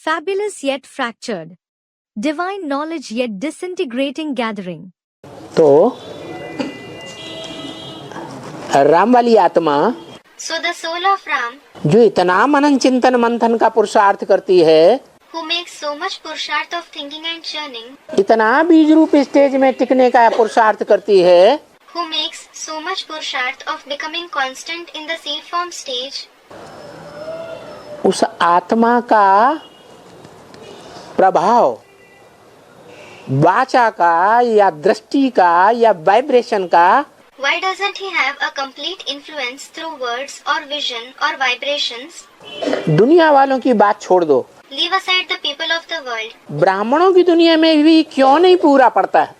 fabulous yet fractured, divine knowledge yet disintegrating gathering. तो राम वाली आत्मा, So the soul of Ram, जो इतना मनन चिंतन मंथन का पुरुषार्थ करती है, who makes so much purusharth of thinking and churning, इतना बीज रूप स्टेज में टिकने का पुरुषार्थ करती है, who makes so much purusharth of becoming constant in the seed form stage, उस आत्मा का प्रभाव वाचा का या दृष्टि का या वाइब्रेशन का why doesn't he have a complete influence through words or vision or vibrations? दुनिया वालों की बात छोड़ दो, Leave aside the people of the world. ब्राह्मणों की दुनिया में भी क्यों नहीं पूरा पड़ता है,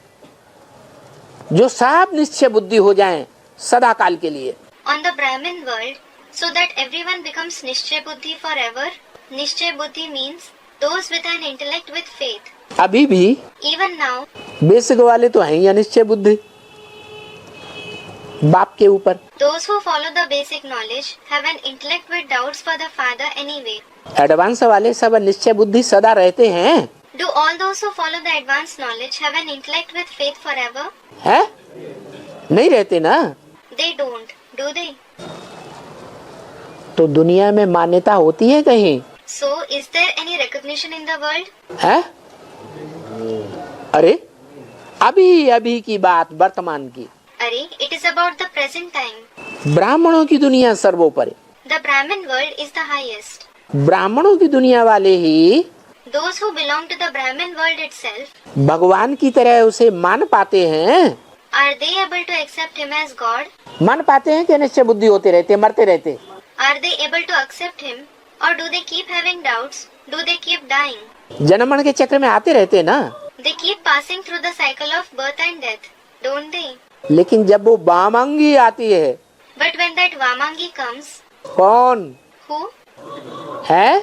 जो सब निश्चय बुद्धि हो जाएं सदा काल के लिए। On the Brahmin world, so that everyone becomes Nishchay Buddhi forever. Nishchay Buddhi means those with an intellect with faith. अभी भी Even now, बेसिक वाले तो हैं ही अनिश्चय बुद्धि, बाप के ऊपर। those who follow the basic knowledge have an intellect with doubts for the father anyway. Advance वाले सब निश्चय बुद्धि सदा रहते हैं, Do all those who follow the advanced knowledge have an intellect with faith forever? है? नहीं रहते ना। They don't, do they? तो दुनिया में मान्यता होती है कहीं, So, is there any recognition in the world? है? अरे अभी अभी की बात, वर्तमान की। Arey, it is about the present time. ब्राह्मणों की दुनिया सर्वोपरि, The Brahmin world is the highest. ब्राह्मणों की दुनिया वाले ही Those who belong to the Brahmin world itself, भगवान की तरह उसे मान पाते हैं। are they able to accept him as God? मान पाते हैं कि निश्चय बुद्धि होते रहते, मरते रहते। Are they able to accept him? Or do they keep having doubts? Do they keep dying? जन्म मरण के चक्र में आते रहते ना। They keep passing through the cycle of birth and death, don't they? लेकिन जब वो वामांगी आती है, But when that Vamangi comes, कौन who? है?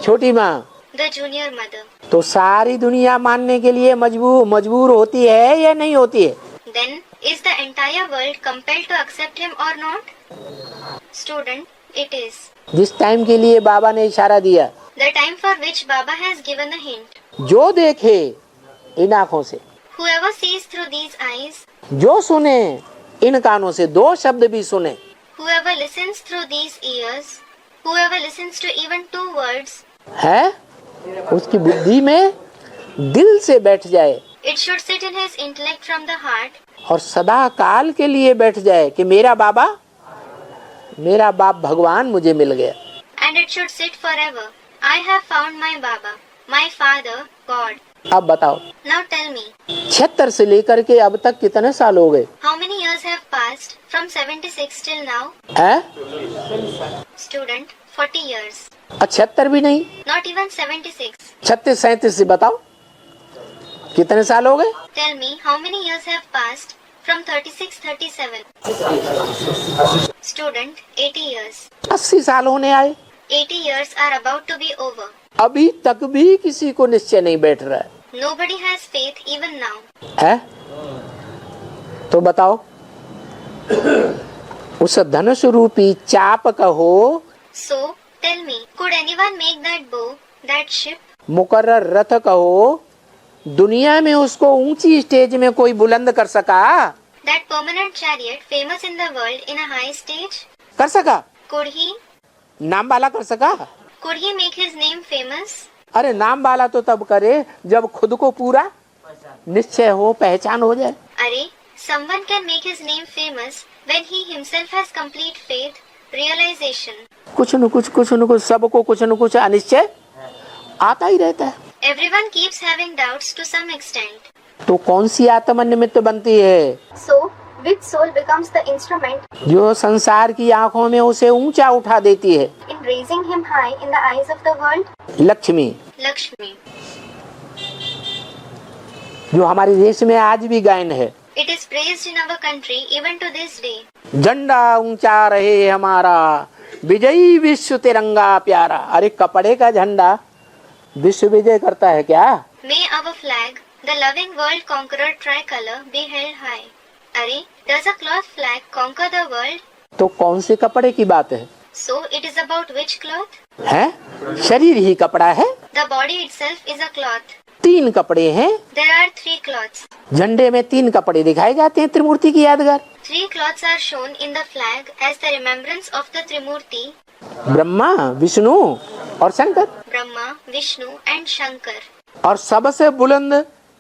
छोटी माँ। The junior mother. तो सारी दुनिया मानने के लिए मजबूर होती है या नहीं होती है? Then, is the entire world compelled to accept him or not? Student, it is. जिस टाइम के लिए बाबा ने इशारा दिया, The time for which Baba has given a hint. जो देखे इन आँखों से, Whoever sees through these eyes, जो सुने इन कानों से, दो शब्द भी सुने, whoever listens through these ears, whoever listens to even 2 words, है, उसकी बुद्धि में दिल से बैठ जाए it should sit in his intellect from the heart, और सदा काल के लिए बैठ जाए कि मेरा बाप भगवान मुझे मिल गया। and it should sit forever. I have found my Baba, my Father, God. अब बताओ, Now tell me, 76 से लेकर के अब तक कितने साल हो गए? how many years have passed from 76 till now? है? Student, 40 years. 76 भी नहीं, Not even 76. 36 37 से बताओ कितने साल हो गए? Tell me, how many years have passed from 36, 37? Student, 80 years. 80 साल होने आए, 80 years are about to be over. अभी तक भी किसी को निश्चय नहीं बैठ रहा है। Nobody has faith even now. है? तो बताओ, उस धनुष रूपी चाप कहो, So, tell me, could anyone make that bow, that ship? मुकर्रर रथ कहो, दुनिया में उसको ऊंची स्टेज में कोई बुलंद कर सका? That permanent chariot famous in the world in a high stage? कर सका? Could he? नाम वाला कर सका? Could he make his name famous? अरे नाम वाला तो तब करे जब खुद को पूरा निश्चय हो, पहचान हो जाए। Arey, someone can make his name famous when he himself has complete faith, realization. कुछ न कुछ सबको कुछ न कुछ अनिश्चय आता ही रहता है। Everyone keeps having doubts to some extent. तो कौन सी आत्मा निमित्त बनती है? So, which soul becomes the instrument जो संसार की आंखों में उसे ऊंचा उठा देती है। in raising him high in the eyes of the world? Lakshmi, Lakshmi. जो हमारे देश में आज भी गायन है। It is praised in our country even to this day. झंडा ऊंचा रहे हमारा, विजयी विश्व तिरंगा प्यारा। अरे कपड़े का झंडा विश्व विजय करता है क्या? May our flag, the loving world conqueror tricolor, be held high. Arey, does a cloth flag conquer the world? तो कौन से कपड़े की बात है? So, it is about which cloth? है? शरीर ही कपड़ा है। The body itself is a cloth. 3 कपड़े हैं। There are 3 cloths. झंडे में 3 कपड़े दिखाए जाते हैं त्रिमूर्ति की यादगार। 3 cloths are shown in the flag as the remembrance of the Trimurti, Brahma, Vishnu और Shankar. Brahma, Vishnu and Shankar. और सबसे बुलंद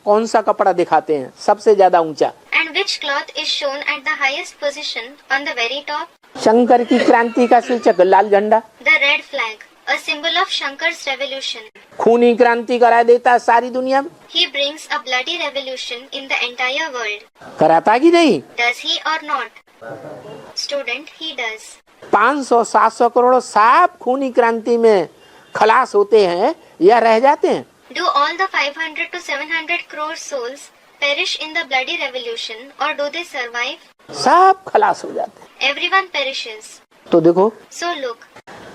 कौन सा कपड़ा दिखाते हैं, सबसे ज्यादा ऊंचा? And which cloth is shown at the highest position on the very top? Shankar की क्रांति का सूचक लाल झंडा। The red flag, a symbol of Shankar's revolution. खूनी क्रांति करा देता है सारी दुनिया में। He brings a bloody revolution in the entire world. कराता कि नहीं? Does he or not? Student, he does. 500-700 crore साफ खूनी क्रांति में खलास होते हैं या रह जाते हैं? Do all the 500 to 700 crore souls perish in the bloody revolution or do they survive? सब खलास हो जाते हैं। Everyone perishes. तो देखो, So look,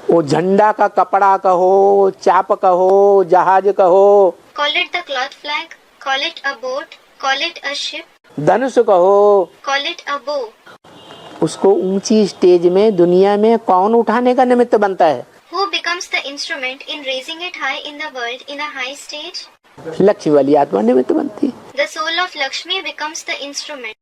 वो झंडा का कपड़ा कहो, चाप कहो, जहाज कहो, call it the cloth flag, call it a boat, call it a ship, धनुष कहो, call it a bow. उसको ऊंची स्टेज में दुनिया में कौन उठाने का निमित्त बनता है? Who becomes the instrument in raising it high in the world in a high stage? Lakshmi वाली आत्मा निमित्त बनती है। The soul of Lakshmi becomes the instrument.